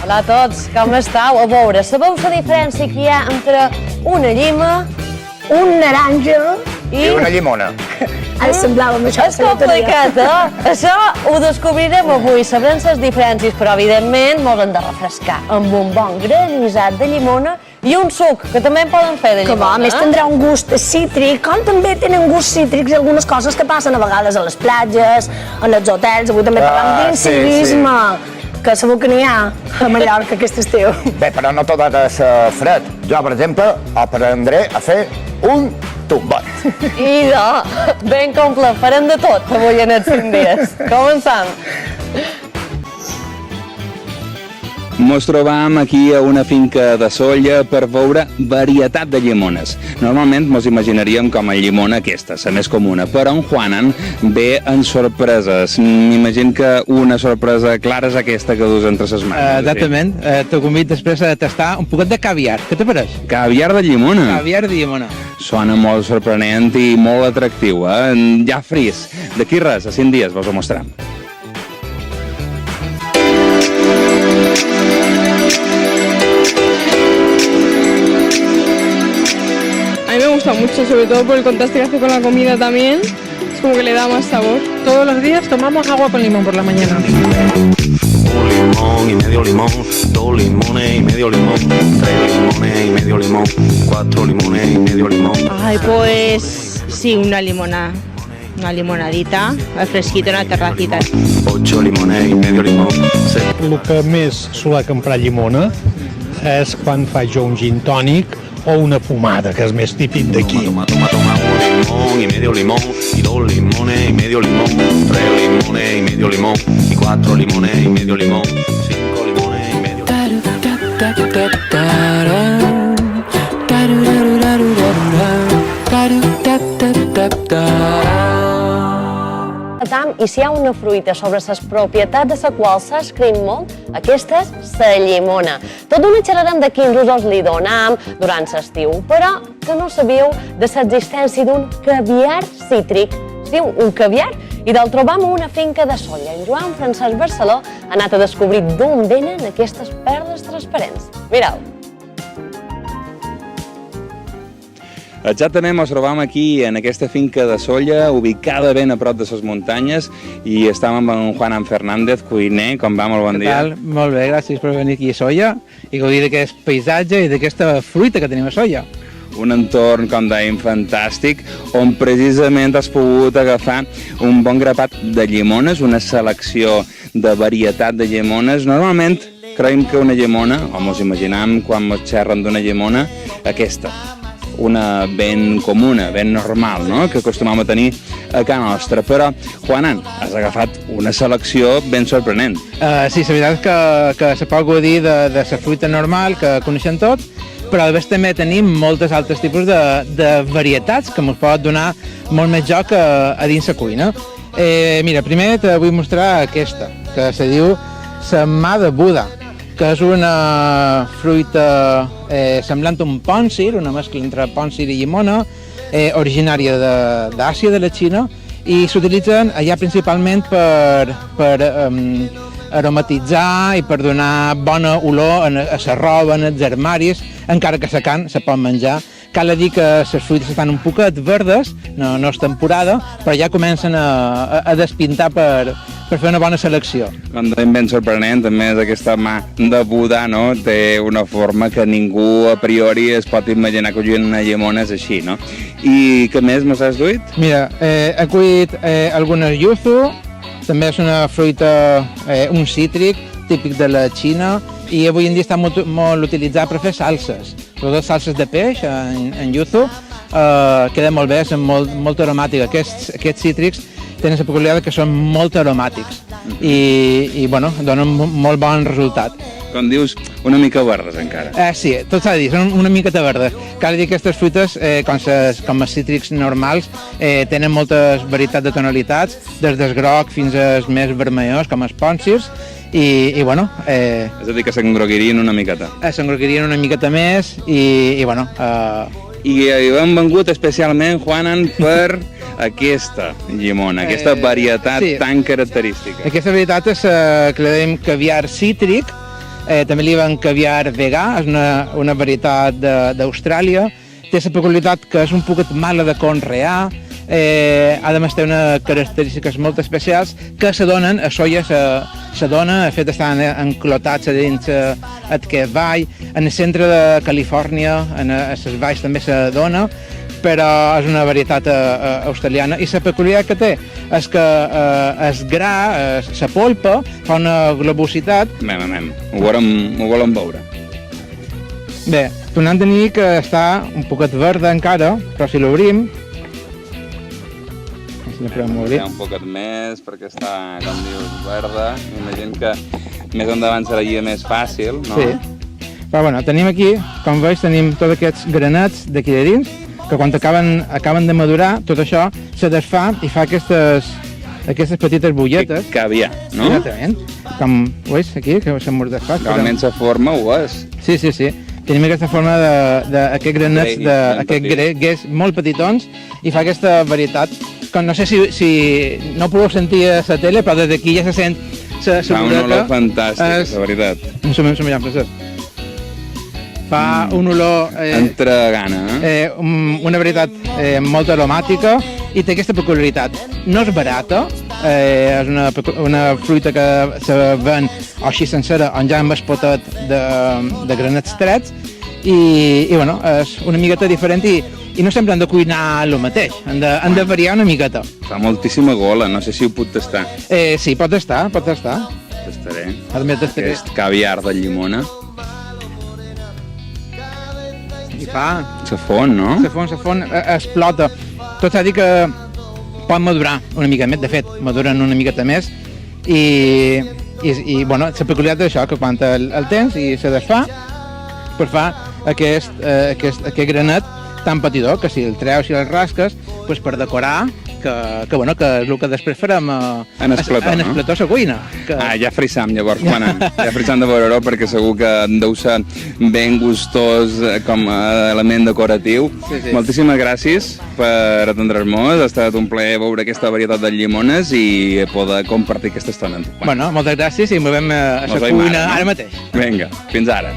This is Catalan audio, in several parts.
Hola a tots, com estàu? A veure, sabeu la diferència que hi ha entre una llima, un naranja i una llimona? Ara semblava amb això. És complicat, Això ho descobrirem avui, sabrem les diferències, però evidentment mos hem de refrescar amb un bon granissat de llimona i un suc, que també en poden fer de Que bo, llimona. a més tindrà un gust cítric, com també tenen gust cítrics algunes coses que passen a vegades a les platges, en els hotels, avui també parlem d'incivisme, que segur que n'hi ha a Mallorca aquest estiu. Bé, però no tot ha de ser fred. Jo, per exemple, aprendré a fer un tombot. Idò, ben complet, farem de tot avui en els 5 dies. Començam. Mos trobam aquí a una finca de Sóller per veure varietat de llimones. Normalment mos imaginaríem com a llimona aquesta, la més comuna, però en Juanan ve en sorpreses. M'imagino que una sorpresa clara és aquesta que dus entre ses mans. Exactament, t'ho convido després a tastar un poquet de caviar. Què te pareix? Caviar de llimona? Caviar de llimona. Sona molt sorprenent i molt atractiu, Ja fris. D'aquí res, a 5 dies vos ho mostrem. A mí me gusta mucho, sobre todo por el contraste que hace con la comida también. Es como que le da más sabor. Todos los días tomamos agua con limón por la mañana. Un limón y medio limón, 2 limones y medio limón, 3 limones y medio limón, 4 limones y medio limón. Ay, pues sí, una limonadita, al fresquito en la terracita. 8 limones y medio limón. El que més suele comprar llimona és quan faig jo un gin tònic o una fumada, que és més típic d'aquí. Toma, un limón y medio limón, y 2 limones y medio limón, 3 limones y medio limón, y 4 limones y medio limón, 5 limones y medio. I si hi ha una fruita sobre les propietats de la qual s'ha escrit molt, aquesta és la llimona. Tot d'una xerrarem de quins usos li donam durant l'estiu, però que no sabíeu de l'existència d'un caviar cítric. Es diu un caviar i del trobam a una finca de Sóller. En Joan Francesc Barceló ha anat a descobrir d'on venen aquestes perles transparents. Mireu. Exactament, ens trobam aquí en aquesta finca de Sóller, ubicada ben a prop de les muntanyes, i estàvem amb en Juanan Fernández, cuiner. Com va? Molt bon dia. Què tal? Molt bé, gràcies per venir aquí a Sóller i gaudir d'aquest paisatge i d'aquesta fruita que tenim a Sóller. Un entorn, com dèiem, fantàstic, on precisament has pogut agafar un bon grapat de llimones, una selecció de varietat de llimones. Normalment creiem que una llimona, o mos imaginam quan mos xerren d'una llimona, aquesta, una ben comuna, ben normal, no?, que acostumam a tenir a casa nostra. Però, Juanan, has agafat una selecció ben sorprenent. Sí, la veritat és que se pot gaudir de la fruita normal, que coneixem tots, però a més també tenim moltes altres tipus de varietats que ens pot donar molt més joc a dins la cuina. Mira, primer te vull mostrar aquesta, que se diu la mà de Buda, que és una fruita semblant a un pòncir, una mescla entre pòncir i llimona, originària d'Àsia, de la Xina, i s'utilitzen allà principalment per aromatitzar i per donar bona olor a la roba, en els armaris, encara que secant se pot menjar. Cal dir que les fruites estan un poquet verdes, no és temporada, però ja comencen a despintar per fer una bona selecció. Com dèiem, ben sorprenent, a més aquesta mà de Buda, no?, té una forma que ningú a priori es pot imaginar que collint una llimona és així, no? I què més mos has duit? Mira, he cuit algunes yuzu, també és una fruita, un cítric típic de la Xina, i avui en dia està molt utilitzat per fer salses, sobretot salses de peix en yuzu, queda molt bé, són molt aromàtics. Aquests cítrics tenen la peculiaritat que són molt aromàtics i bueno, donen molt bon resultat. Com dius, una mica verdes encara. Sí, tot s'ha de dir, són una miqueta verdes. Cal dir que aquestes fruites, com els cítrics normals, tenen moltes varietats de tonalitats, des del groc fins als més vermellós, com els pòncirs, i bueno... És a dir, que s'engroguirien una miqueta. S'engroguirien una miqueta més i bueno... I hem vengut especialment, Juanan, per aquesta llimona, aquesta varietat tan característica. Aquesta varietat és que li dèiem caviar cítric, també li van caviar vegà, és una varietat d'Austràlia, té la peculiaritat que és un poquet mala de conrear, a més té unes característiques molt especials que se donen a soia, se dona, de fet estan enclotats a dins aquest vall, en el centre de Califòrnia, a les valls també se dona, però és una varietat australiana i la peculiaritat que té és que el gra, la polpa, fa una globositat. Ho volem veure. Bé, tornant a tenir que està un poquet verda encara, però si l'obrim... Un poquet més, perquè està, com dius, verda. Imagino que més endavant seria més fàcil, no? Sí. Però bueno, tenim aquí, com veus, tenim tots aquests granets d'aquí de dins, que quan acaben de madurar, tot això se desfà i fa aquestes petites bulletes. Caviar, no? Exactament. Com veus aquí, que se mos desfà. Realment la forma ho és. Sí. Tenim aquesta forma d'aquests granets, d'aquests gués molt petitons, i fa aquesta varietat. No sé si no podeu sentir a la tele, però des d'aquí ja se sent la Fa un olor fantàstic, la veritat. Fa un olor... Entra gana, una varietat molt aromàtica i té aquesta peculiaritat. No és barata, és una fruita que se ven així sencera, on ja amb el potet de granets trets, i bueno, és una miqueta diferent i no sempre han de cuinar el mateix, han de variar una miqueta. Fa moltíssima gola, no sé si ho puc tastar. Sí, pot tastar. Tastaré. Aquest caviar de llimona. I fa... Se fon, no? Se fon, explota. Tot s'ha dit que pot madurar una mica més, de fet, maduren una miqueta més, i bueno, la peculiaritat és això, que quan el tens i se desfà, pues fa aquest granet tan petitó que si el treus i el rasques, pues per decorar, que és el que després farem en el plató, no? La cuina. Ja frisam, llavors, ja frisam de veure-ho, perquè segur que deu ser ben gustós com a element decoratiu. Sí. Moltíssimes gràcies per atendre'ns, ha estat un plaer veure aquesta varietat de llimones i poder compartir aquesta estona amb tu. Bueno, moltes gràcies i ens veiem a la cuina ara mateix. Vinga, fins ara.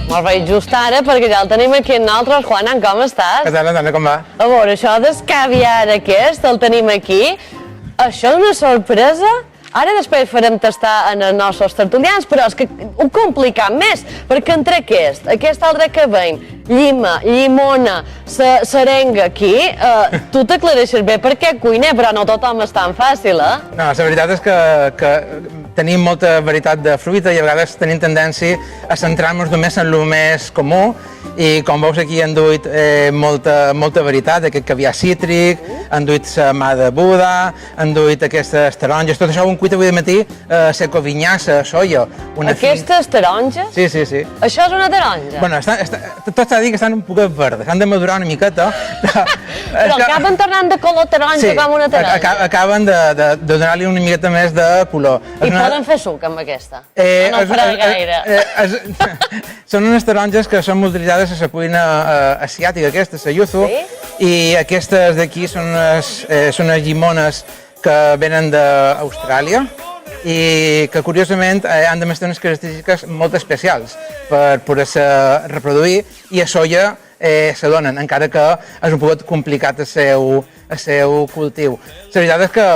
Molt bé, just ara, perquè ja el tenim aquí amb nosaltres. Juanan, com estàs? Què tal, Antònia, com va? A veure, això del caviar aquest, el tenim aquí. Això és una sorpresa. Ara després farem tastar en els nostres tertulians, però és que ho complicat més, perquè entre aquest altre que veiem, llima, llimona, s'arenga aquí, tu t'aclareixes bé per què cuiner, però no tothom és tan fàcil, No, la veritat és que tenim molta varietat de fruita i a vegades tenim tendència a centrar-nos només en el més comú, i com veus aquí han duit molta varietat, aquest caviar cítric, han duit la mà de Buda, han duit aquestes taronges, tot això ho hem cuit avui de matí, secovinyassa, soia. Aquestes taronges? Sí. Això és una taronja? Bueno, tot s'ha dit que estan un poc verdes, han de madurar una miqueta. Però acaben tornant de color taronja com una taronja? Acaben de donar-li una miqueta més de color. I poden fer suc amb aquesta? No farà gaire. Són unes taronges que són utilitzades a la cuina asiàtica, aquesta, la yuzu, i aquestes d'aquí són unes llimones que venen d'Austràlia i que curiosament han de tenir unes característiques molt especials per poder-se reproduir, i a soia se donen, encara que és un poc complicat el seu cultiu. La veritat és que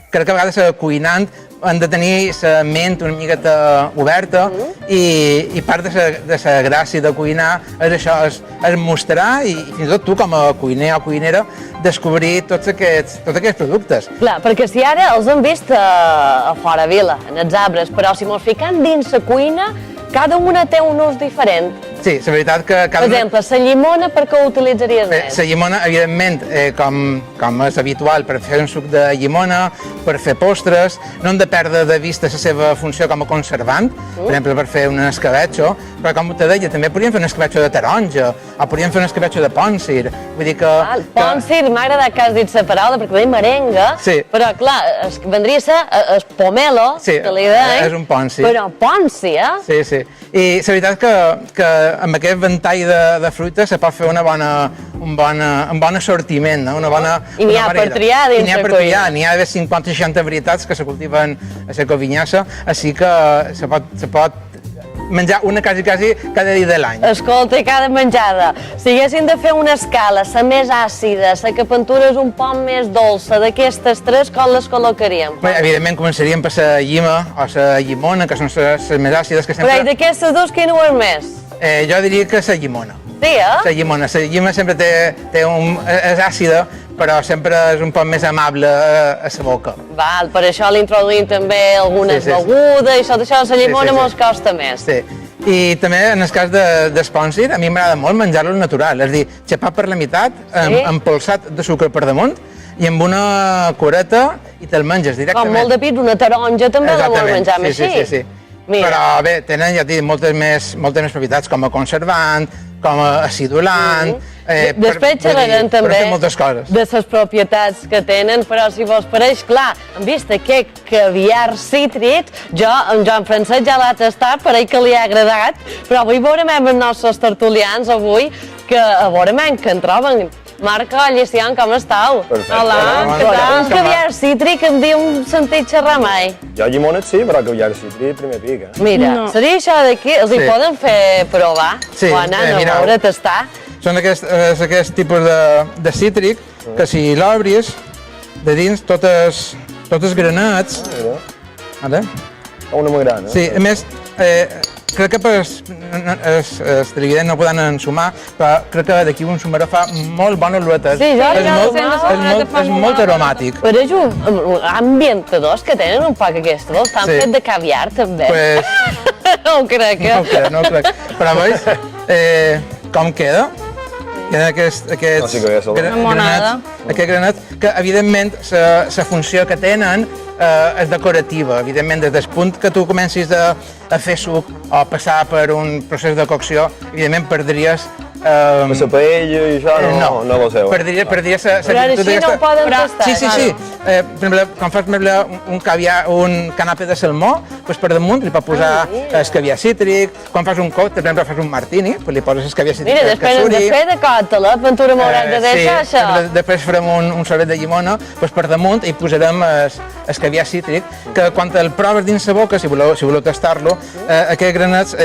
crec que a vegades cuinant han de tenir la ment una miqueta oberta, i part de la gràcia de cuinar és això, és mostrar, i fins i tot tu com a cuiner o cuinera descobrir tots aquests productes. Clar, perquè si ara els hem vist a fora vila, en els arbres, però si mos fiquem dins la cuina, cada una té un ús diferent. Sí, la veritat que... Per exemple, la llimona per què ho utilitzaries més? La llimona, evidentment, com és habitual, per fer un suc de llimona, per fer postres, no hem de perdre de vista la seva funció com a conservant, per exemple, per fer un escabetxo, però com te deia, també podríem fer un escabetxo de taronja, o podríem fer un escabetxo de pòncir, vull dir que... Pòncir, m'ha agradat que has dit la paraula, perquè veiem merenga, però clar, vendria a ser el pomelo, que li deien, és un pòncir. però pòncir, Sí. I la veritat que amb aquest ventall de fruita se pot fer un bon assortiment, no? Una bona I n'hi ha per triar dins la cuina. N'hi ha de 50-60 varietats que se cultiven a la Covinyassa, així que se pot menjar una quasi cada dia de l'any. Escolta, i cada menjada, si haguessin de fer una escala, la més àcida, la que aventura és un poc més dolça, d'aquestes tres, com les col·locaríem? Bé, evidentment començaríem per la llima o la llimona, que són les més àcides que sempre... Però i d'aquestes dues, quina ho és més? Jo diria que la llimona. Sí, La llima sempre és àcida, però sempre és un poc més amable a la boca. Val, per això l'introduïm també algunes begudes, i tot això de la llimona mos costa més. Sí. I també, en el cas d'espònsit, a mi m'agrada molt menjar-lo natural, és a dir, xapat per la meitat, empolsat de sucre per damunt, i amb una cureta i te'l menges directament. Com molt de pit, una taronja també la vol menjar més així. Sí. Però bé, tenen, ja et dic, moltes més propietats, com a conservant, com a acidulant... Després xerrarem també moltes coses. de les propietats que tenen, però si vos pareix, clar, en vista aquest caviar cítric, jo, en Joan Francesc ja l'ha tastat, pareix que li ha agradat, però avui veurem amb els nostres tertulians avui, que a veurem què en troben. Marco, Llician, com esteu? Perfecte. Hola, què tal? Un caviar cítric em diu un sentit xerrar mai. Jo llimones sí, però caviar cítric primer pic, Mira, seria això d'aquí, els hi poden fer provar? Sí, quan han a veure, tastar? Són aquest tipus de cítric que si l'obris, de dins tots els granats... Ara? Una molt gran, Sí, a més, crec que els televidents no poden ensumar, però crec que d'aquí un sumarà fa molt bones luetes. Sí, és molt aromàtic. Però és un ambientadors que tenen un poc aquests dos, estan fets de caviar també. No ho crec, No ho crec. Però veus com queda? Queda aquest granat que, evidentment, la funció que tenen és decorativa. Evidentment, des del punt que tu comencis a fer suc o passar per un procés de cocció, evidentment perdries... La paella i això no ho sé. Perdries la... Però així no ho poden tastar. Sí. Per exemple, quan fas un canapé de salmó, per damunt li pots posar el caviar cítric. Quan fas un còctel, per exemple, fas un martini, li poses el caviar cítric. Mira, després hem de fer de còctel, l'aventura m'hauràs de deixar això. Sí, després farem un sorbet de llimona, per damunt hi posarem el caviar cítric, que quan el proves dins la boca, si voleu tastar-lo, aquests granats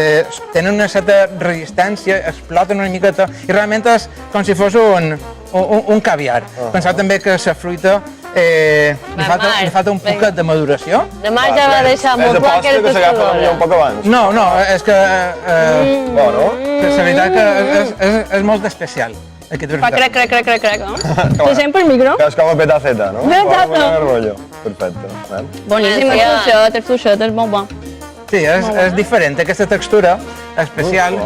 tenen una certa resistència, exploten una miqueta, i realment és com si fos un caviar. Pensar també que la fruita li falta un poquet de maduració. Demà ja va deixar molt clar que era tastadora. Un poc abans. No, és que... La veritat que és molt especial. Crec. Deixem pel micro? Que és com a petaceta, no? Exacte. Perfecte. Boníssim, el fluixet és molt bo. Sí, és diferent, aquesta textura especial.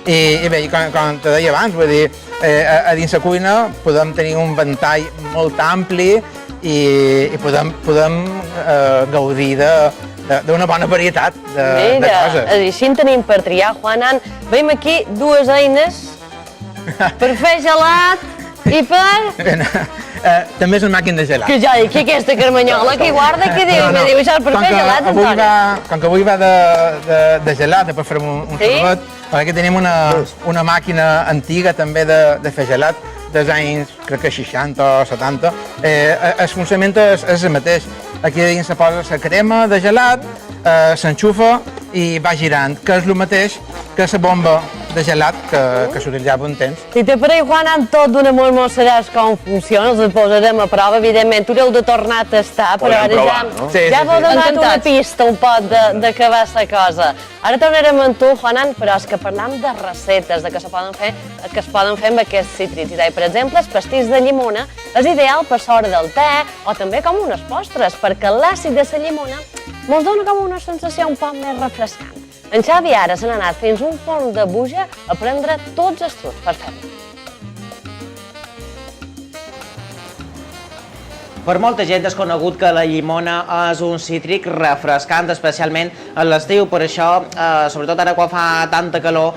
I bé, com te deia abans, vull dir, a dins la cuina podem tenir un ventall molt ampli i podem gaudir d'una bona varietat de coses. Mira, així en tenim per triar, Juanan. Veiem aquí dues eines per fer gelat i per... També és una màquina de gelat. Que jo dic, aquesta carmanyola que guarda, que diu, me diu, això per fer gelat, Antoni. Com que avui va de gelat, per fer un sorbet, aquí tenim una màquina antiga també de fer gelat, dels anys, crec que 60 o 70. El funcionament és el mateix. Aquí dins se posa la crema de gelat, s'enxufa i va girant, que és el mateix que la bomba de gelat que s'utilitzava un temps. Si te pareix, Juan, tot d'una molt mostraràs com funciona, els posarem a prova, evidentment, tu haureu de tornar a tastar, però ara ja vau donat una pista un poc de què va la cosa. Ara tornarem amb tu, Juan, però és que parlam de receptes, de que es poden fer amb aquests cítrics. Per exemple, els pastís de llimona és ideal per l'hora del te o també com unes postres, perquè l'àcid de la llimona ens dona com una sensació un poc més refrescant. En Xavi ara se n'ha anat fins un forn de buja a prendre tots els trucs per fer-ho. Per molta gent és conegut que la llimona és un cítric refrescant, especialment a l'estiu, per això, sobretot ara quan fa tanta calor,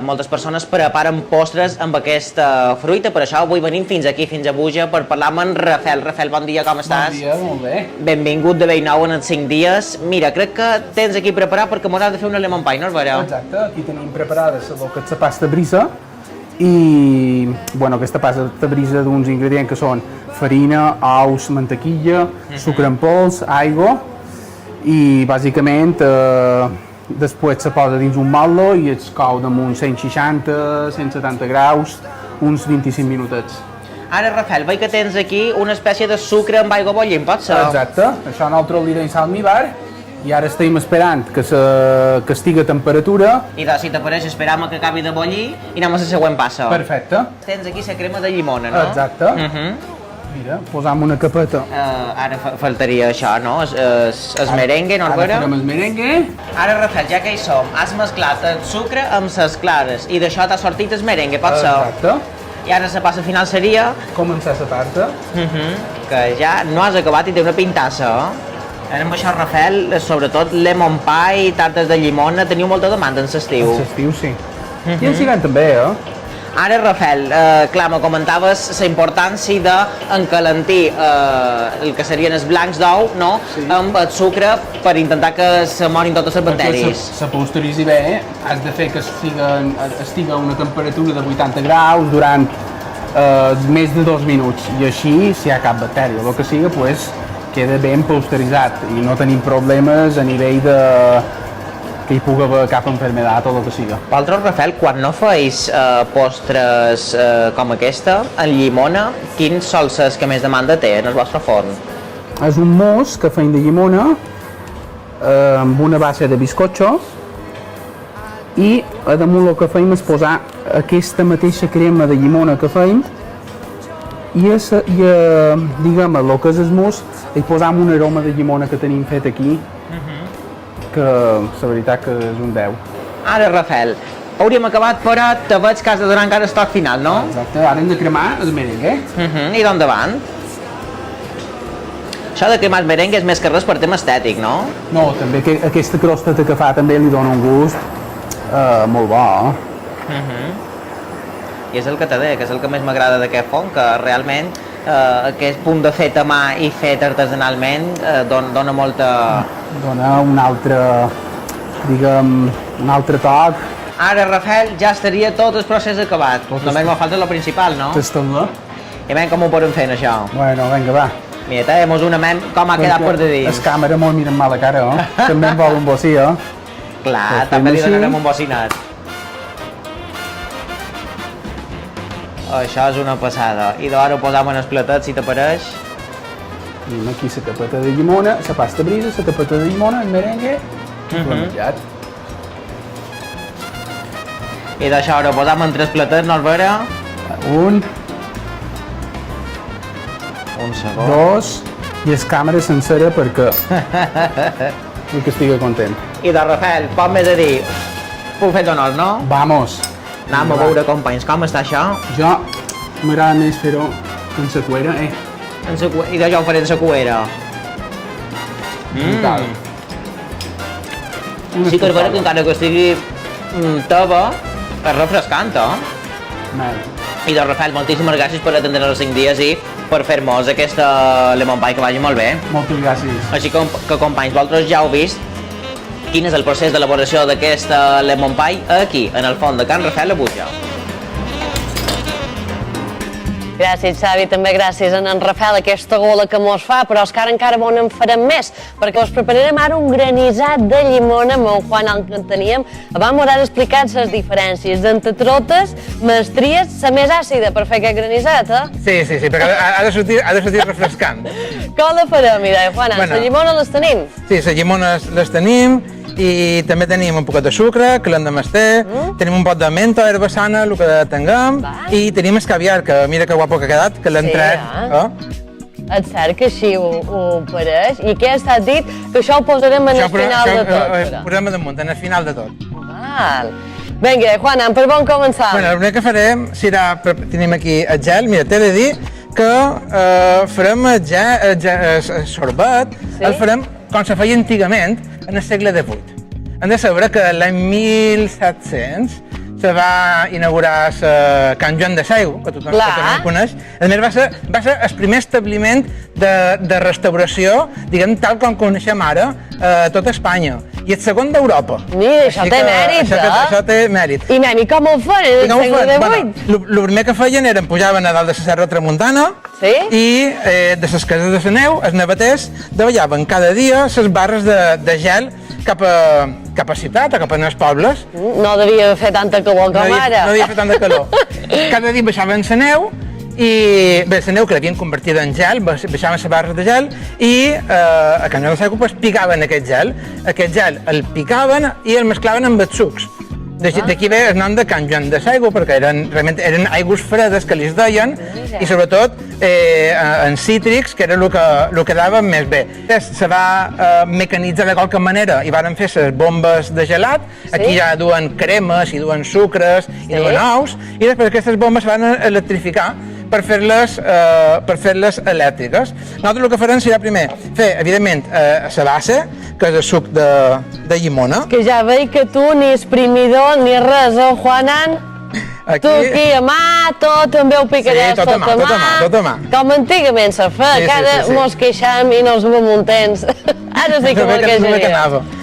moltes persones preparen postres amb aquesta fruita, per això avui venim fins aquí, fins a Buja, per parlar amb en Rafel. Rafel, bon dia, com estàs? Bon dia, molt bé. Benvingut de Bellnou en els 5 dies. Mira, crec que tens aquí preparat perquè m'hauràs de fer una lemon pie, no és vera? Exacte, aquí tenim preparada el que és la pasta brisa i, bueno, aquesta pasta brisa d'uns ingredients que són farina, ous, mantequilla, sucre en pols, aigua i, bàsicament, després se posa dins un mollo i es cou damunt 160, 170 graus, uns 25 minutets. Ara, Rafel, veig que tens aquí una espècie de sucre amb aigua bollint, pot ser? Exacte, això nosaltres li deixem almibar i ara estem esperant que estigui a temperatura. I si t'apareix, esperam que acabi de bollir i anem a la següent passa. Perfecte. Tens aquí la crema de llimona, no? Exacte. Mira, posam una capeta. Ara faltaria això, no? El merengue, no? Ara farem el merengue. Ara, Rafel, ja que hi som, has mesclat el sucre amb les clares i d'això t'ha sortit el merengue, pot ser? Exacte. I ara la passa final seria... Començar la tarta. Que ja no has acabat i té una pintassa, Ara amb això, Rafel, sobretot lemon pie, tartes de llimona, teniu molta demanda en l'estiu. En l'estiu, sí. I en hivern també, Ara, Rafel, clar, me comentaves la importància d'encalentir el que serien els blancs d'ou, no?, amb el sucre per intentar que se morin totes les bacteris. Se pasteuritzi bé, has de fer que estigui a una temperatura de 80 graus durant més de 2 minuts i així, si hi ha cap bactèria o el que sigui, pues, queda ben pasteuritzat i no tenim problemes a nivell de que hi pugui haver cap enfermedat o el que sigui. Vosaltres, Rafel, quan no feis postres com aquesta, en llimona, quins sol ser els que més demanda té en el vostre forn? És un mousse que feim de llimona amb una base de bizcocho i a damunt el que feim és posar aquesta mateixa crema de llimona que feim i diguem, el que és el mousse hi posam un aroma de llimona que tenim fet aquí que la veritat que és un 10. Ara, Rafel, hauríem acabat, però te veig que has de donar encara el toc final, no? Exacte, ara hem de cremar el merengue. I d'endavant? Això de cremar el merengue és més que res per tema estètic, no? No, també aquesta crosteta que fa també li dona un gust molt bo. I és el que t'he dit, que és el que més m'agrada d'aquest forn, que realment aquest punt de fet a mà i fet artesanalment dona molta... Dona un altre, diguem, un altre toc. Ara, Rafel, ja estaria tot el procés acabat. Només me falta lo principal, no? Tastar-la. I veiem com ho podem fer, això. Bueno, vinga, va. Mira, temos una ment com ha quedat per de dins. La càmera molt miren mal la cara, També em vol un bocí, Clar, també li donarem un bocinat. Això és una passada. I d'ara ho posam en el platet, si t'apareix. Tenim aquí la capeta de llimona, la pasta brisa, la capeta de llimona, el merengue, menjat. I d'això ara ho posam en 3 platets, no és vera? Un segon. 2, i és càmera sencera perquè estigui content. I de Rafel, poc més a dir, puc fer honor, no? Vamos. Anem a veure, companys, com està això? Jo m'agrada més fer-ho en la cuera, I d'això ho faré en la cuera. Sí que és vera que encara que estigui teva, és refrescant, I de Rafel, moltíssimes gràcies per atendre els 5 dies i per fer-nos aquesta lemon pie que vagi molt bé. Moltes gràcies. Així que, companys, vosaltres ja heu vist quin és el procés d'elaboració d'aquesta lemon pie aquí, en el forn de Can Rafel a Buja. Gràcies, Xavi, també gràcies a en Rafel, aquesta gola que mos fa, però és que ara encara en farem més, perquè us prepararem ara un granissat de llimona amb el Juan el que teníem. Vam haver explicat les diferències entre trotes, mestries, la més àcida per fer aquest granissat, Sí, perquè ha de sortir refrescant. Com la farem, mira, Juan, les llimones les tenim? Sí, les llimones les tenim, i també tenim un poquet de sucre, que l'hem de mastar, tenim un pot de menta, herba sana, el que tinguem, i tenim el caviar, que mira que guapo que ha quedat, que l'hem tret. És cert que així ho pareix, i què ha estat dit? Que això ho posarem en el final de tot. Ho posarem damunt, en el final de tot. Val. Vinga, Juana, per bon començar. Bueno, el primer que farem serà, tenim aquí el gel, mira, t'he de dir que farem el sorbet, el farem com se feia antigament, en el segle XVIII. Hem de saber que l'any 1700 se va inaugurar Can Joan de Saigo, que tothom coneix. A més, va ser el primer establiment de restauració, diguem, tal com coneixem ara, a tota Espanya. I el segon d'Europa. Mira, això té mèrit, Això té mèrit. I com ho fan en el segle XVIII? El primer que feien era pujaven a dalt de la Serra Tramuntana i de les cases de la neu, els nevaters, davallaven cada dia les barres de gel cap a ciutat o cap als pobles. No devia fer tanta calor com ara. No devia fer tanta calor. Cada dia baixaven la neu i bé, la neu que l'havien convertida en gel, baixaven les barres de gel i a Can Joan de Saigo picaven aquest gel. Aquest gel el picaven i el mesclaven amb els sucs. D'aquí ve el nom de Can Joan de Saigo, perquè realment eren aigües fredes que li deien i sobretot en cítrics, que era el que dava més bé. Se va mecanitzar de qualque manera i van fer les bombes de gelat. Aquí ja duen cremes, i duen sucres, i duen ous, i després aquestes bombes se van electrificar per fer-les elèctriques. Nosaltres el que farem serà primer fer, evidentment, la base, que és el suc de llimona. Que ja veig que tu ni exprimidor ni res, Juanan? Tu aquí a mà, tot també ho picaràs tot a mà. Com antigament se feia, que ara mos queixam i no som contents. Ara sí que mos queixaríem.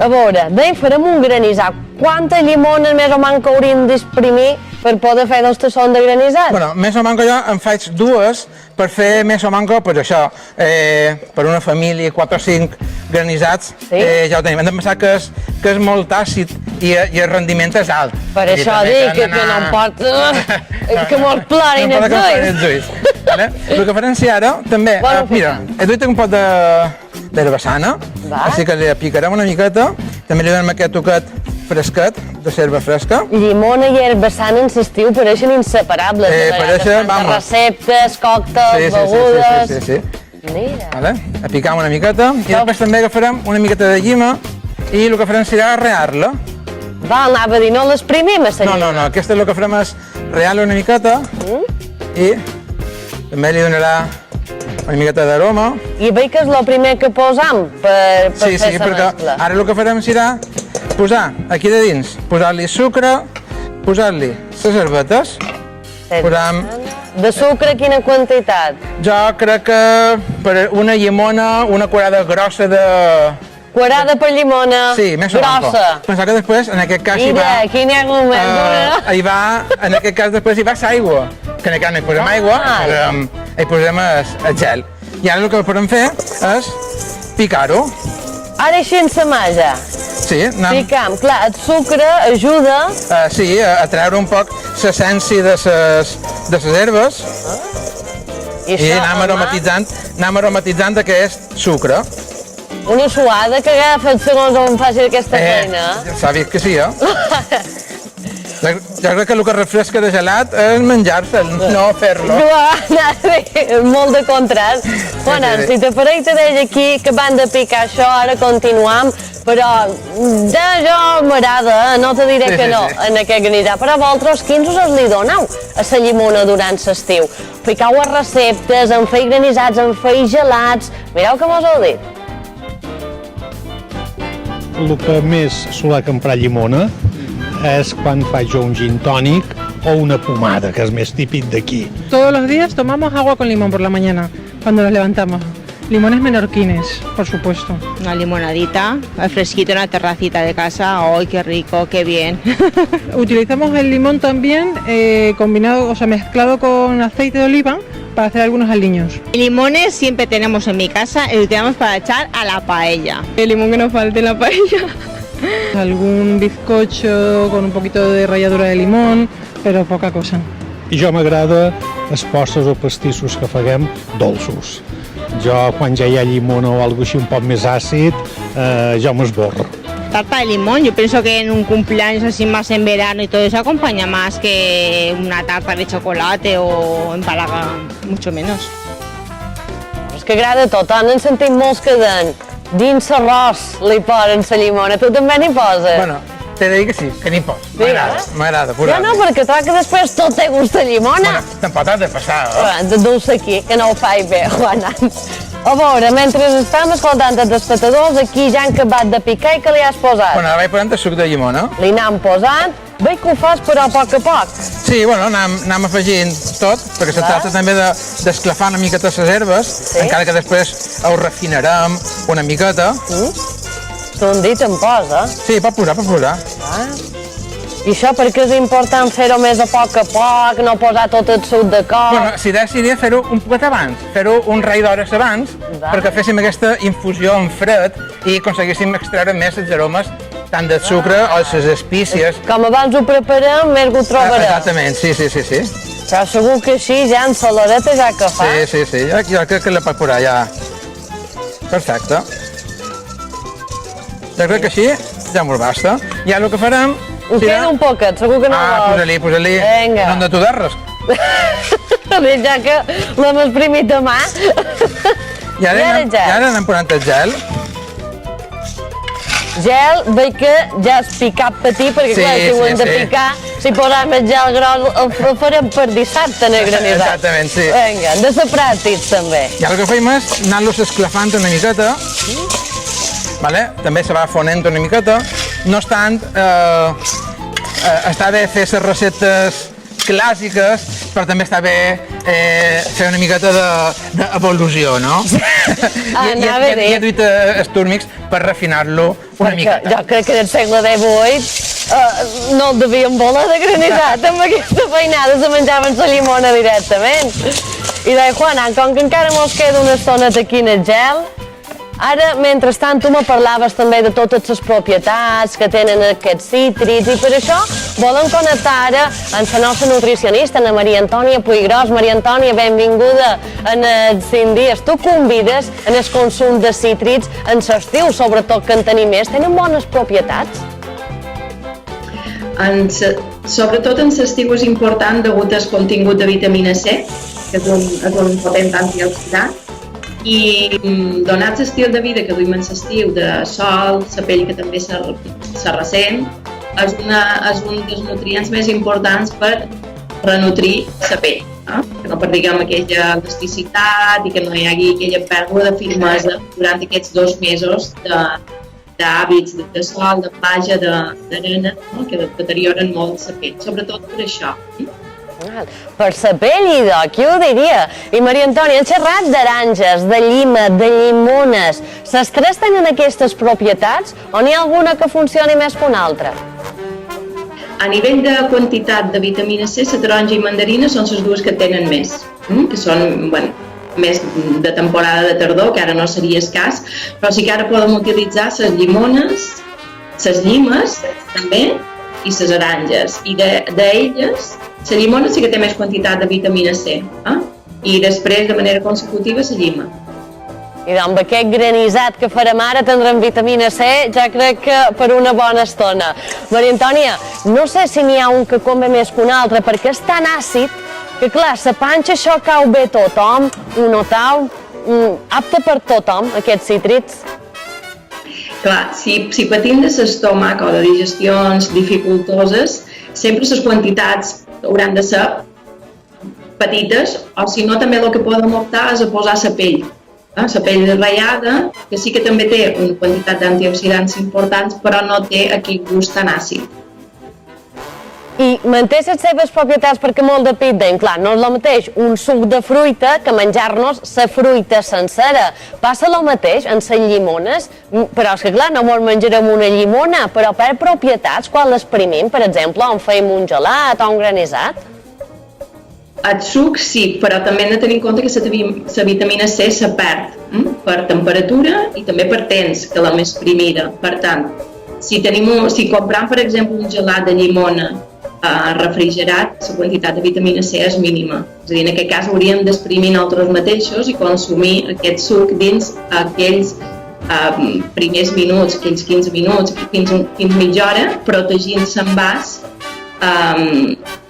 A veure, d'ahir farem un granissat. Quantes llimones més o menys que hauríem d'exprimir per poder fer dos tassons de granissat? Bueno, més o menys jo en faig dues per fer més o menys, pues això, per una família, 4 o 5 granissats, ja ho tenim. Hem de pensar que és molt àcid i el rendiment és alt. Per això dic que no em pot... que mos plorin els ulls. El que farem ara, també, mira, he duit un pot d'herbassana, així que li picarem una miqueta, també li donem aquest toquet fresquet, de herba fresca. Llimona i herbassana en l'estiu pareixen inseparables. Pareixen, receptes, còctels, begudes... Sí. Mira. Apicam una miqueta i després també agafarem una miqueta de llima i el que farem serà arrear-la. Anava a dir, no l'exprimim, a la llima? No, aquesta el que farem és arrear-la una miqueta i també li donarà una miqueta d'aroma. I veig que és el primer que posam per fer la mescla. Sí, perquè ara el que farem serà posar aquí de dins, posar-li sucre, posar-li les herbetes. De sucre, quina quantitat? Jo crec que per una llimona, una cuarada grossa de... Cuarada per llimona, grossa. Pensar que després, en aquest cas, en aquest cas després hi va l'aigua, que en aquest cas no hi posem aigua, hi posem el gel. I ara el que podem fer és picar-ho. Ara així en sa mà ja? Sí, picam. Clar, el sucre ajuda... Sí, a treure un poc l'essència de les herbes i anem aromatitzant aquest sucre. Una suada que agafa segons on faci aquesta feina. S'ha vist que sí, Jo crec que el que refresca de gelat és menjar-se'l, no fer-lo. Molt de contrast. Bueno, si t'apareix te deia aquí que van de picar això, ara continuam, però jo m'agrada, no te diré que no, en aquest granissat. Però vosaltres, quins usos li doneu a la llimona durant l'estiu? Ficau a receptes, en feia granissats, en feia gelats... Mireu que mos heu dit. El que més soler comprar llimona es quan faig un gin tònic o una pomada, que és més típic d'aquí. Todos los días tomamos agua con limón por la mañana, cuando nos levantamos. Limones menorquines, por supuesto. Una limonadita, al fresquito en la terracita de casa. ¡Ay, qué rico, qué bien! Utilizamos el limón también combinado, o sea, mezclado con aceite de oliva para hacer algunos aliños. Limones siempre tenemos en mi casa y lo utilizamos para echar a la paella. El limón que nos falte en la paella. Algún bizcocho con un poquito de ralladura de limón, però poca cosa. I jo m'agrada els postres o pastissos que faguem dolços. Jo, quan ja hi ha llimona o alguna així un poc més àcid, jo m'esborro. Tarta de limón, yo pienso que en un cumpleaños así más en verano y todo eso acompaña más que una tarta de chocolate o empalaga, mucho menos. És que agrada tot, n'hem sentit molts que dins l'arròs li posen la llimona, tu també n'hi poses? Bueno, t'he de dir que sí, que n'hi pots. M'agrada, Ja no, perquè clar que després tot té gust de llimona. Tampoc t'has de passar, Deu ser aquí, que no ho faig bé, Juanan. A veure, mentre estàvem escoltant els espectadors, aquí ja han acabat de picar i què li has posat? Bueno, ara vaig posant el suc de llimona. Li n'han posat, veig que ho fas però a poc a poc. Sí, bueno, anem afegint tot, perquè se tracta també d'esclafar una miqueta les herbes, encara que després ho refinarem una miqueta. T'ho han dit, em posa. Sí, pot posar. I això perquè és important fer-ho més a poc, no posar tot el suc de cop? Bueno, si seria fer-ho un poquet abans, fer-ho un rei d'hores abans, perquè féssim aquesta infusió en fred i aconseguíssim extreure més els aromes tant del sucre o les espícies. Com abans ho preparem, més ho trobarem. Exactament, sí. Però segur que així ja en saladeta ja que fa. Sí, jo crec que la pot posar ja. Perfecte. Jo crec que així ja m'ho basta. Ja el que farem... Ho queda un poquet, segur que no vols. Posa-li. Vinga. No hem de tudar-los. Ja que l'hem exprimit a mà. I ara anem posant el gel. Gel, veig que ja has picat petit, perquè clar, si ho hem de picar, si posem el gel gros, el farem per dissabte en el granissat. Exactament, sí. Vinga, de ser pràctics també. I el que fem és anar-los esclafant una miqueta. També se va fonent una miqueta. No obstant, està bé fer les receptes clàssiques, però també està bé fer una miqueta d'evolució, no? I he duit els túrmics per refinar-lo una miqueta. Jo crec que del segle XVIII no el devien voler de granissat, amb aquesta feinada se menjaven la llimona directament. I deia, Juanan, com que encara mos queda una estona aquí en el gel, ara, mentrestant, tu me parlaves també de totes les propietats que tenen aquests cítrics i per això volem connectar ara amb la nostra nutricionista, la Maria Antònia Puiggròs. Maria Antònia, benvinguda en els 5 dies. Tu convides en el consum de cítrics en l'estiu, sobretot que en tenim més. Tenen bones propietats? Sobretot en l'estiu és important degut al contingut de vitamina C, que és un potent antioxidant. I donat l'estil de vida que duim en l'estiu, de sol, la pell que també se ressent, és un dels nutrients més importants per renutrir la pell. Que no perdiguem aquella elasticitat i que no hi hagi aquella pèrdua de firmesa durant aquests 2 mesos d'hàbits de sol, de platja, d'arena, que deterioren molt la pell, sobretot per això. Per la pell i qui ho diria? I Maria Antònia, hem xerrat d'aranges, de llima, de llimones. Les 3 tenen aquestes propietats o n'hi ha alguna que funcioni més que una altra? A nivell de quantitat de vitamina C, la taronja i mandarina són les 2 que tenen més, que són més de temporada de tardor, que ara no seria escàs, però sí que ara podem utilitzar les llimones, les llimes també i les aranges. I d'elles, la llimona sí que té més quantitat de vitamina C, i després, de manera consecutiva, la llima. I amb aquest granissat que farem ara tindrem vitamina C, ja crec que per una bona estona. Maria Antònia, no sé si n'hi ha un que convé més que un altre, perquè és tan àcid que, clar, la panxa això cau bé tothom, ho notau, apte per tothom, aquests cítrics. Clar, si patim de l'estómac o de digestions dificultoses, sempre les quantitats hauran de ser petites, o si no també el que podem optar és a posar la pell. La pell ratllada, que sí que també té una quantitat d'antioxidants importants, però no té aquell gust tan àcid. I manté les seves propietats perquè molt de pit deim, clar, no és el mateix un suc de fruita que menjar-nos la fruita sencera. Passa el mateix en les llimones, però és que clar, no ens menjarem una llimona, però per propietats, quan l'exprimim, per exemple, on feim un gelat o un granissat? El suc sí, però també hem de tenir en compte que la vitamina C se perd per temperatura i també per temps que l'hem exprimida. Per tant, si compram, per exemple, un gelat de llimona refrigerat, la quantitat de vitamina C és mínima. És a dir, en aquest cas hauríem d'exprimir nosaltres mateixos i consumir aquest suc dins aquells primers minuts, aquells 15 minuts, fins mitja hora, protegint l'envàs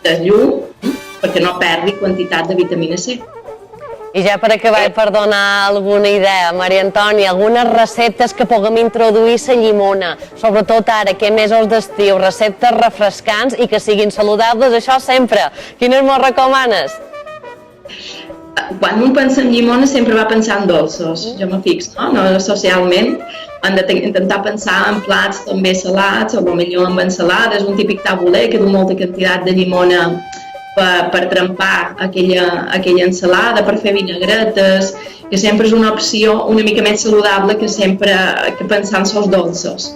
de llum perquè no perdi quantitat de vitamina C. I ja per acabar, per donar alguna idea, Maria Antònia, algunes receptes que puguem introduir la llimona, sobretot ara, que mesos d'estiu, receptes refrescants i que siguin saludables, això sempre. Quines mos recomanes? Quan un pensa en llimona sempre va pensar en dolços, jo me fixo, no? Socialment hem d'intentar pensar en plats també salats o potser amb ensalades, un típic tabuler que du molta quantitat de llimona per trempar aquella ensalada, per fer vinagretes, que sempre és una opció una mica més saludable que sempre que pensar en sos dolços.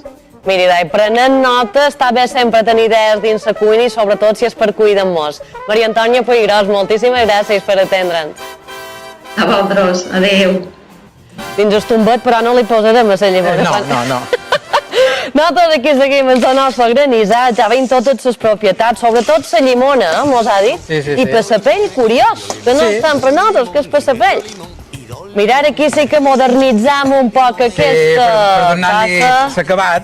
Miri, prenent nota, està bé sempre tenir idees dins la cuina i sobretot si és per cuidar-nos. Maria Antònia Puiggròs, moltíssimes gràcies per atendre'ns. A vosaltres, adeu. Dins el tombet, però no li posarem a la llimona. No. Nosaltres aquí seguim amb el nostre granissat, ja veiem totes les propietats, sobretot la llimona, mos ha dit. Sí. I per la pell, curiós, que no estan per nosaltres, que és per la pell. Mirar, aquí sí que modernitzam un poc aquesta per donar-li tassa. l'acabat.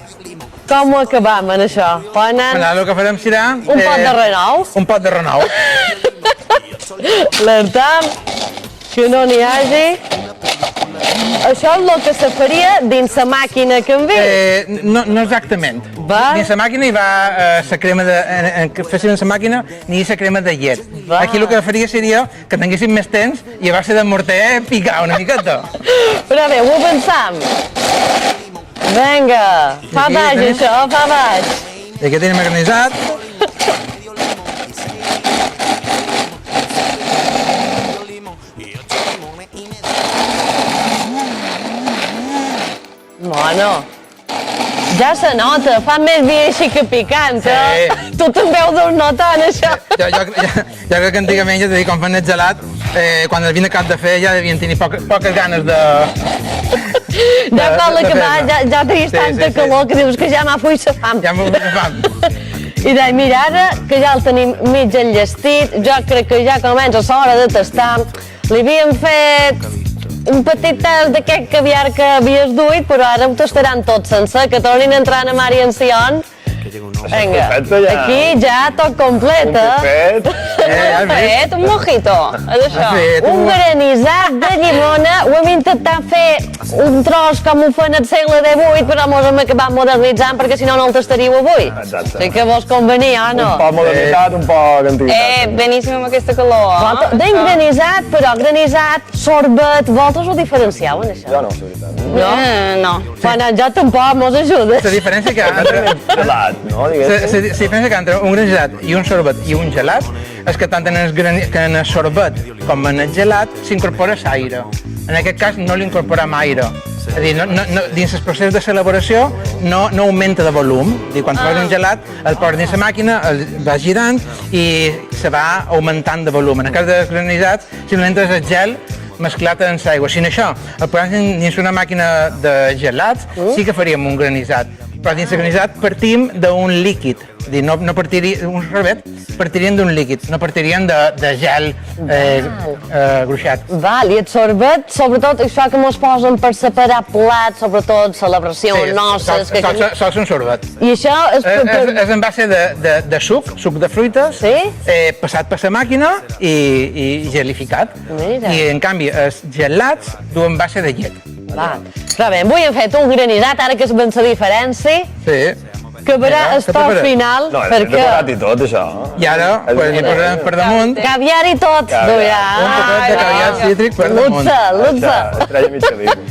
Com ho acabam, en això? El que farem serà... Un pot de renou. Un pot de renou. L'alertam, que no n'hi hagi. Això és el que se faria dins la màquina que en ve? No exactament. Dins la màquina hi va la crema de... que fessin la màquina ni la crema de llet. Aquí el que faria seria que tinguéssim més temps i a base de morter picar una miqueta. Però bé, ho pensam. Vinga, fa baix això, fa baix. I aquí tenim el granissat. Bueno, ja se nota, fa més vi així que picant, eh? Tu també ho deus notar, això. Jo crec que antigament, ja t'he dit, quan fan el gelat, quan el vin a cap de fer ja devien tenir poques ganes de... Ja quan l'acabar, ja tenies tanta calor que dius que ja m'ha fuit la fam. Ja m'ha fuit la fam. I mira, ara que ja el tenim mig enllestit, jo crec que ja comença l'hora de tastar. Li havíem fet un petit tast d'aquest caviar que havies duit, però ara ho tastaran tot sense, que tornin entrant a Mari Encion. Vinga, aquí ja tot complet, fet, un mojito, és això. Un granissat de llimona, ho hem intentat fer un tros com ho fan al segle XVIII, però mos hem acabat modernitzant perquè si no no el tastaríeu avui. Sí que vos convenia, o no? Un poc modernitat, un poc antiguitat. Beníssim amb aquesta calor. Deim granissat, però granissat, sorbet, vosaltres ho diferencieu, en això? Jo no, la veritat. No. Bueno, jo tampoc, mos ajudes. La diferència que entre... Gelat, no? La diferència que entre un granissat i un sorbet i un gelat és que tant en el sorbet com en el gelat s'incorpora l'aire. En aquest cas no li incorporem aire. És a dir, dins el procés de l'elaboració no augmenta de volum. Quan fas un gelat, el poses dins la màquina, el vas girant i se va augmentant de volum. En el cas dels granissats, simplement és el gel mesclat amb l'aigua. Si no això, el posem dins una màquina de gelats, sí que faríem un granissat. Però dins el granissat partim d'un líquid. És a dir, no partiria un sorbet, partirien d'un líquid, no partirien de gel gruixat. Val, i el sorbet, sobretot això que mos posen per separar plats, sobretot celebracions, noces... Sols un sorbet. I això és... És en base de suc de fruites, passat per la màquina i gelificat. I en canvi els gelats duen base de llet. Però bé, avui hem fet un granissat, ara que es ven la diferència. Sí. Que verà el toc final, perquè... No, és decorat i tot, això. I ara, li posarem per damunt... Caviar i tot. Un poquet de caviar cítric per damunt. Lutza.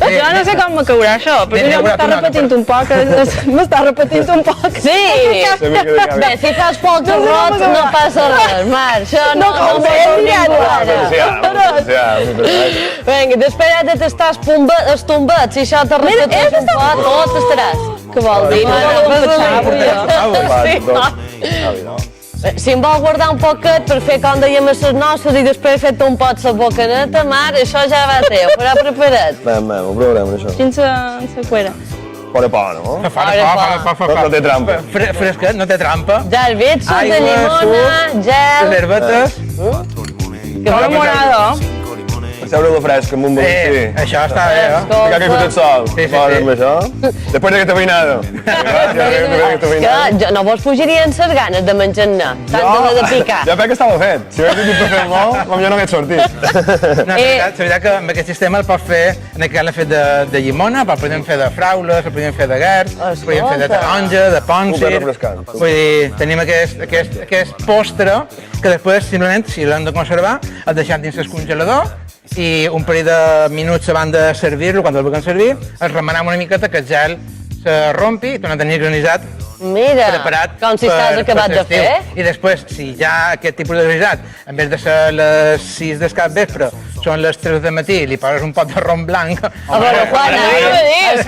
Jo no sé com m'acaurà això, perquè jo m'està repetint un poc. M'està repetint un poc. Sí. Bé, si fas poc arròs, no passa res, Mar. Això no vinga, després de tastar els tombets, si això te repeteix un poc, tot tastaràs. Què vol dir? Si em vol guardar un poquet per fer com dèiem a les nostres i després fer-te un pot la bocaneta, Mar, això ja va teu, farà preparat. Ho provarem, això. Sense cuera. Fora por, no? No té trampa. Fresca, no té trampa. Ja el veig, suc de llimona, gel... Les herbetes. Que molt morado. Seure a la fresca amb un bolí. Això està bé, eh? Ficar que tot sol. Sí, sí, Fora sí. amb això. Després d'aquesta feinada. Que no vos fugirien ses ganes de menjar-ne, tant de picar. Ja veig que estava fet. Si hagués tingut per fer molt, jo no hagués sortit. No, és veritat que amb aquest sistema el pots fer, en aquest cas l'he fet de llimona, però el podem fer de fraules, el podem fer de gert, el podem fer de taronja, de pòncir. Vull dir, tenim aquest postre que després, simplement, si l'hem de conservar, el deixem dins el congelador i un parell de minuts abans de servir-lo, quan el vulguem servir, el remenem una miqueta que el gel se rompi i tornem a tenir granissat preparat com si estàs acabat de fer. I després, si ja aquest tipus de granissat, en vez de ser les 6 del capvespre, són les 3 del matí, li poses un pot de rom blanc. A veure, Juana, el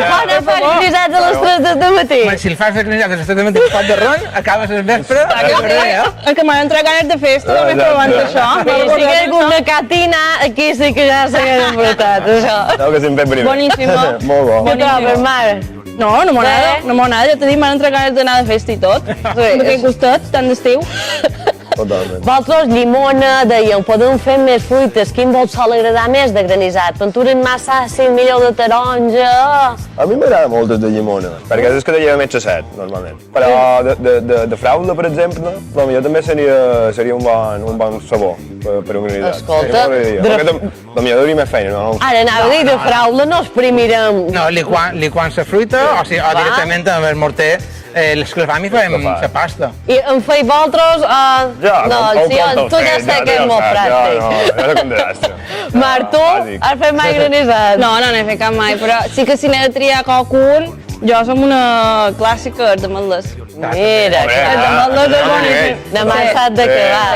Juana fa granissats a les 3 del matí. Si el fas de granissats a les 3 del matí, un pot de ron, acabes el vespre. El que m'han entrat ganes de festa, només provant això. Si hi ha alguna catina, aquí sí que ja s'hagués embrutat, això. No, que sempre primer. Boníssimo. Molt bo. Què trobes, Mar? No m'ho anava, ja t'he dit, m'han entrat ganes d'anar de festa i tot. Amb aquest gustet, tant d'estiu. Totalment. Vosaltres, llimona, dèieu, podem fer més fruites. Quin vos sol agradar més de granissat? Pentures massa àcid, millor de taronja... A mi m'agrada molt el de llimona, perquè és que de lleva més set, normalment. Però de fraula, per exemple, potser també seria un bon sabor per un granissat. Escolta, potser hauria més feina, no? Ara anava a dir, de fraula no exprimirem... No, liquant la fruita o directament amb el morter l'esclafam i fem la pasta. I en feia vosaltres... No, tu ja sé que és molt pràctic. No, com de destre. Mar, tu has fet mai granissat? No n'he fet cap mai, però sí que si n'he de triar qualcun, jo som una clàssica d'ametles. Mira, d'ametles és boníssim. Demà s'ha d'acabar.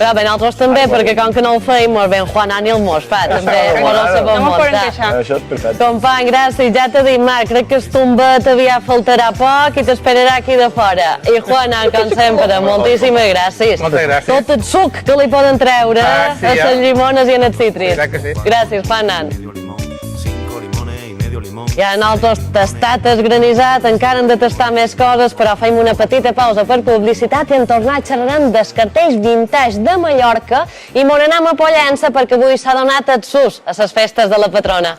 Però bé, nosaltres també, perquè com que no ho feim, molt bé, en Juan ni el mos fa, també molt el sabó muntar. Això és perfecte. Company, gràcies, ja t'he dit, Marc, crec que el tombet aviat faltarà poc i t'esperarà aquí de fora. I Juana, com sempre, moltíssimes gràcies. Moltes gràcies. Tot el suc que li poden treure a les llimones i en els cítrics. Exacte que sí. Gràcies, Fanan. Ja nosaltres tastat el granissat, encara hem de tastar més coses, però fem una petita pausa per publicitat i en tornar xerrarem dels cartells vintage de Mallorca i m'on anem a Pollença perquè avui s'ha donat el sus a les festes de la patrona.